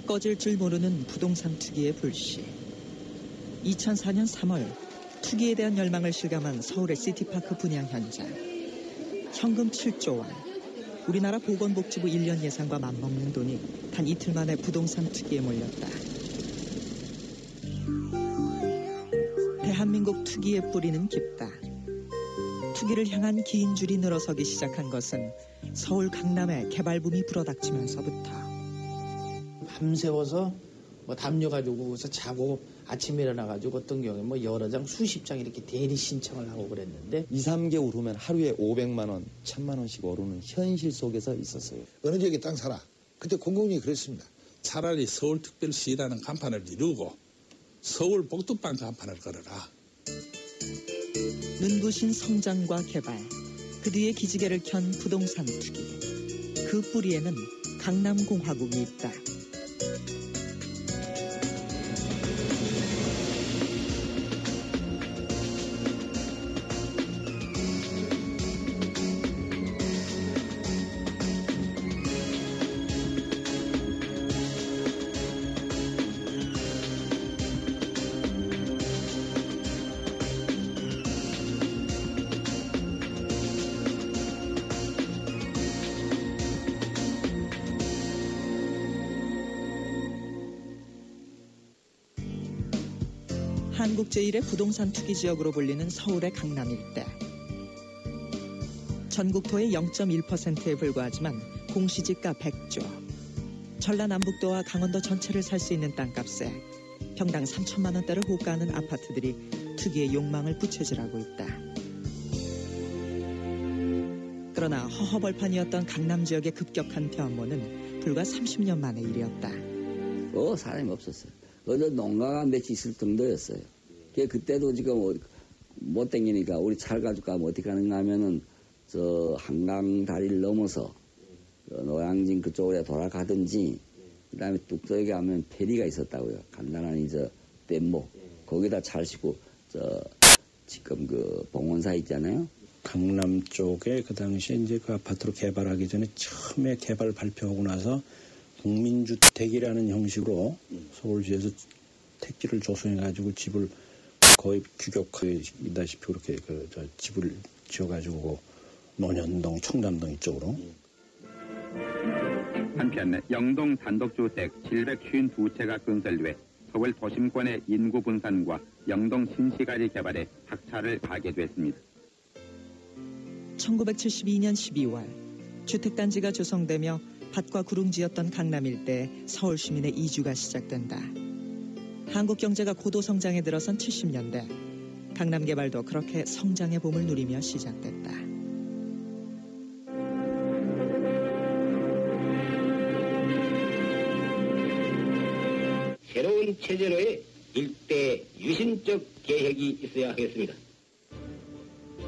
꺼질 줄 모르는 부동산 투기의 불씨. 2004년 3월 투기에 대한 열망을 실감한 서울의 시티파크 분양 현장. 현금 7조 원. 우리나라 보건복지부 1년 예산과 맞먹는 돈이 단 이틀 만에 부동산 투기에 몰렸다. 대한민국 투기의 뿌리는 깊다. 투기를 향한 긴 줄이 늘어서기 시작한 것은 서울 강남의 개발붐이 불어닥치면서부터. 밤새워서 담요가지고 거기서 자고 아침에 일어나가지고 어떤 경우에 여러 장 수십 장 이렇게 대리 신청을 하고 그랬는데 2, 3개월 후면 하루에 500만 원, 1000만 원씩 오르는 현실 속에서 있었어요. 어느 지역에 땅 사라. 그때 공공연히 그랬습니다. 차라리 서울특별시라는 간판을 이루고 서울 복덕방 간판을 걸어라. 눈부신 성장과 개발, 그 뒤에 기지개를 켠 부동산 투기. 그 뿌리에는 강남공화국이 있다. 한국 제1의 부동산 투기 지역으로 불리는 서울의 강남 일대. 전국토의 0.1%에 불과하지만 공시지가 100조. 전라남북도와 강원도 전체를 살 수 있는 땅값에 평당 3천만 원대를 호가하는 아파트들이 투기의 욕망을 부채질하고 있다. 그러나 허허벌판이었던 강남 지역의 급격한 변모는 불과 30년 만의 일이었다. 사람이 없었어요. 어느 농가가 며칠 있을 정도였어요. 그때도 지금 못 댕기니까 우리 차를 가지고 가면 어떻게 하는가 하면은 저 한강 다리를 넘어서 노량진 그쪽으로 돌아가든지 그다음에 뚝섬에 가면 페리가 있었다고요. 간단한 뗏목 거기다 차를 싣고 지금 그 봉원사 있잖아요. 강남 쪽에 그 당시에 이제 그 아파트로 개발하기 전에 처음에 개발 발표하고 나서 국민주택이라는 형식으로 서울시에서 택지를 조성해가지고 집을 거의 규격화다시피 그렇게 집을 지어가지고 논현동, 청담동 이쪽으로. 한편 영동 단독주택 752채가 건설돼 서울 도심권의 인구 분산과 영동 신시가지 개발에 박차를 가하게 됐습니다. 1972년 12월 주택단지가 조성되며 밭과 구릉지였던 강남 일대에 서울 시민의 이주가 시작된다. 한국 경제가 고도 성장에 들어선 70년대, 강남 개발도 그렇게 성장의 봄을 누리며 시작됐다. 새로운 체제로의 일대 유신적 계획이 있어야 하겠습니다.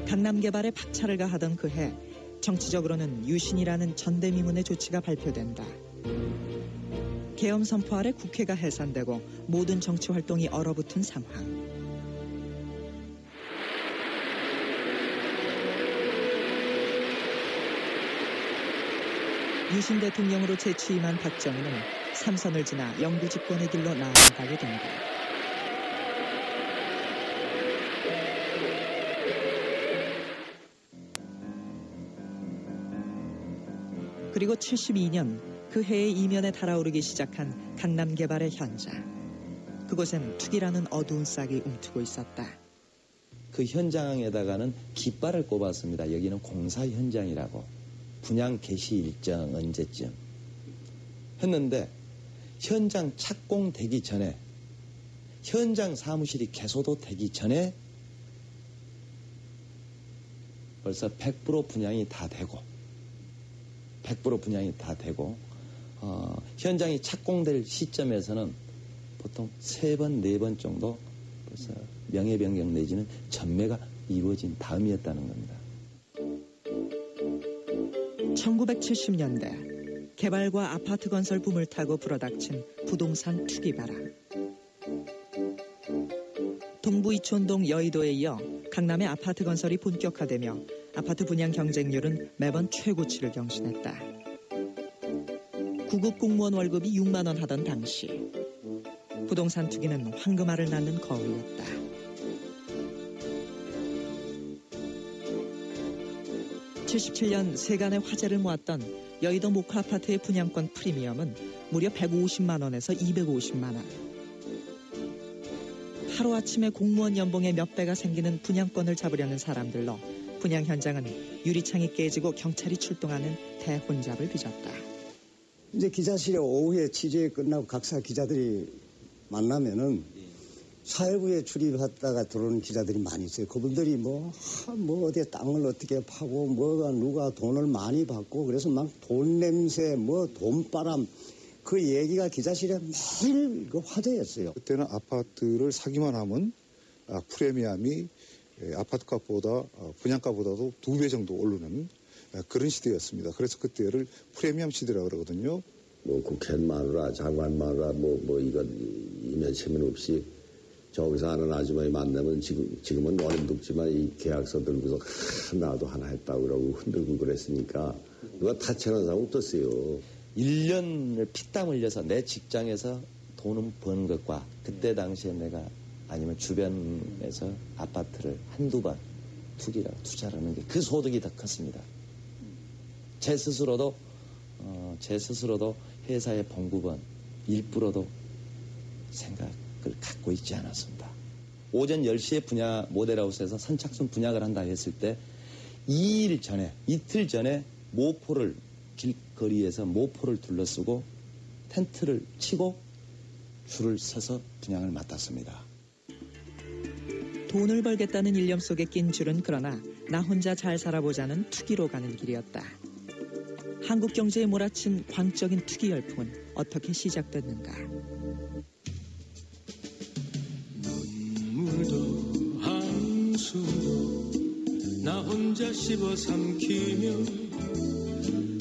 강남 개발에 박차를 가하던 그해 정치적으로는 유신이라는 전대미문의 조치가 발표된다. 계엄 선포 아래 국회가 해산되고 모든 정치 활동이 얼어붙은 상황. 유신 대통령으로 재취임한 박정희는 삼선을 지나 영구 집권의 길로 나아가게 된다. 그리고 72년 그 해의 이면에 달아오르기 시작한 강남 개발의 현장. 그곳엔 투기라는 어두운 싹이 움트고 있었다. 그 현장에다가는 깃발을 꼽았습니다. 여기는 공사 현장이라고. 분양 개시 일정 언제쯤 했는데 현장 착공되기 전에, 현장 사무실이 개소도되기 전에 벌써 100% 분양이 다 되고 100% 분양이 다 되고 현장이 착공될 시점에서는 보통 3번, 4번 정도 벌써 명예변경 내지는 전매가 이루어진 다음이었다는 겁니다. 1970년대 개발과 아파트 건설 붐을 타고 불어닥친 부동산 투기 바람. 동부 이촌동 여의도에 이어 강남의 아파트 건설이 본격화되며 아파트 분양 경쟁률은 매번 최고치를 경신했다. 구급 공무원 월급이 6만 원 하던 당시 부동산 투기는 황금알을 낳는 거울이었다. 77년 세간의 화제를 모았던 여의도 모카 아파트의 분양권 프리미엄은 무려 150만 원에서 250만 원. 하루아침에 공무원 연봉의 몇 배가 생기는 분양권을 잡으려는 사람들로 분양 현장은 유리창이 깨지고 경찰이 출동하는 대혼잡을 빚었다. 이제 기자실에 오후에 취재 끝나고 각사 기자들이 만나면은 사회부에 출입했다가 들어오는 기자들이 많이 있어요. 그분들이 뭐 어디에 땅을 어떻게 파고 누가 돈을 많이 받고 그래서 막 돈 냄새 돈바람 그 얘기가 기자실에 매일 그 화제였어요. 그때는 아파트를 사기만 하면 프리미엄이 아파트 값보다 분양가보다도 2배 정도 오르는 그런 시대였습니다. 그래서 그때를 프리미엄 시대라고 그러거든요. 뭐 국회의원 마누라, 장관 마누라, 이건 이면치면 없이 저기서 하는 아주머니 만나면 지금은 어림덥지만 이 계약서 들고서 나도 하나 했다고 그러고 흔들고 그랬으니까 누가 타치하는 사람 없었어요. 1년을 피땀 흘려서 내 직장에서 돈은 버는 것과 그때 당시에 내가 아니면 주변에서 아파트를 한두 번 투자를 하는 게 그 소득이 더 컸습니다. 제 스스로도 회사의 봉급원 1%도 생각을 갖고 있지 않았습니다. 오전 10시에 모델하우스에서 선착순 분양을 한다 했을 때 이틀 전에 길거리에서 모포를 둘러쓰고 텐트를 치고 줄을 서서 분양을 맡았습니다. 돈을 벌겠다는 일념 속에 낀 줄은 그러나 나 혼자 잘 살아보자는 투기로 가는 길이었다. 한국 경제에 몰아친 광적인 투기 열풍은 어떻게 시작됐는가. 눈물도 한숨도 나 혼자 씹어 삼키며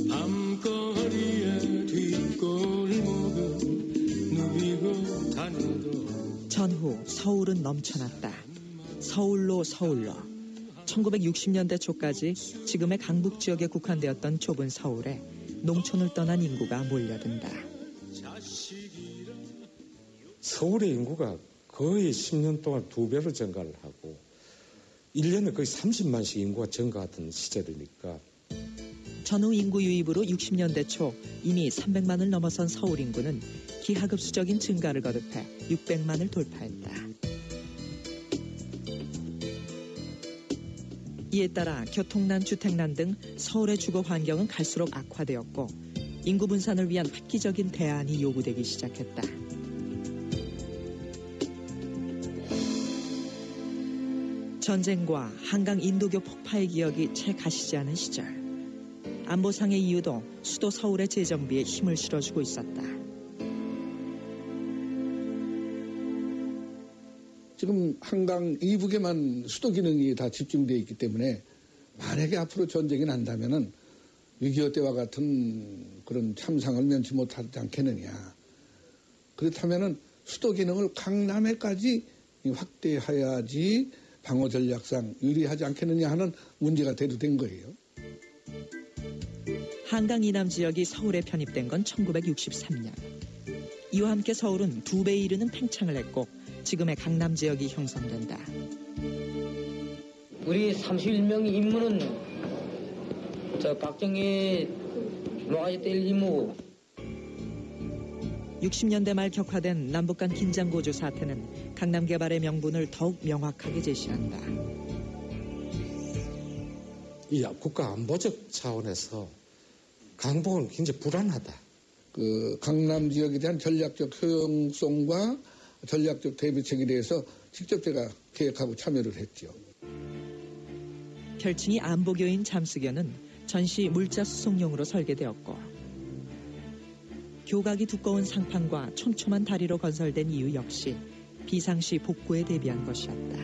밤거리에 뒷골목은 누비고 다녀도 전후 서울은 넘쳐났다. 서울로 1960년대 초까지 지금의 강북 지역에 국한되었던 좁은 서울에 농촌을 떠난 인구가 몰려든다. 서울의 인구가 거의 10년 동안 2배로 증가를 하고 1년에 거의 30만씩 인구가 증가하던 시절이니까 전후 인구 유입으로 60년대 초 이미 300만을 넘어선 서울 인구는 기하급수적인 증가를 거듭해 600만을 돌파했다. 이에 따라 교통난, 주택난 등 서울의 주거 환경은 갈수록 악화되었고 인구 분산을 위한 획기적인 대안이 요구되기 시작했다. 전쟁과 한강 인도교 폭파의 기억이 채 가시지 않은 시절. 안보상의 이유도 수도 서울의 재정비에 힘을 실어주고 있었다. 지금 한강 이북에만 수도 기능이 다 집중되어 있기 때문에 만약에 앞으로 전쟁이 난다면은 6.25 때와 같은 그런 참상을 면치 못하지 않겠느냐. 그렇다면은 수도 기능을 강남에까지 확대해야지 방어 전략상 유리하지 않겠느냐 하는 문제가 대두된 거예요. 한강 이남 지역이 서울에 편입된 건 1963년. 이와 함께 서울은 2배에 이르는 팽창을 했고 지금의 강남 지역이 형성된다. 우리 31명 임무는 박정희 노아지 때 임무. 60년대 말 격화된 남북 간 긴장 고조 사태는 강남 개발의 명분을 더욱 명확하게 제시한다. 이 국가 안보적 차원에서 강북은 굉장히 불안하다. 그 강남 지역에 대한 전략적 효용성과 전략적 대비책에 대해서 직접 제가 계획하고 참여를 했죠. 별칭이 안보교인 잠수교는 전시 물자 수송용으로 설계되었고 교각이 두꺼운 상판과 촘촘한 다리로 건설된 이유 역시 비상시 복구에 대비한 것이었다.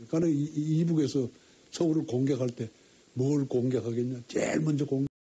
그러니까 이북에서 서울을 공격할 때 뭘 공격하겠냐? 제일 먼저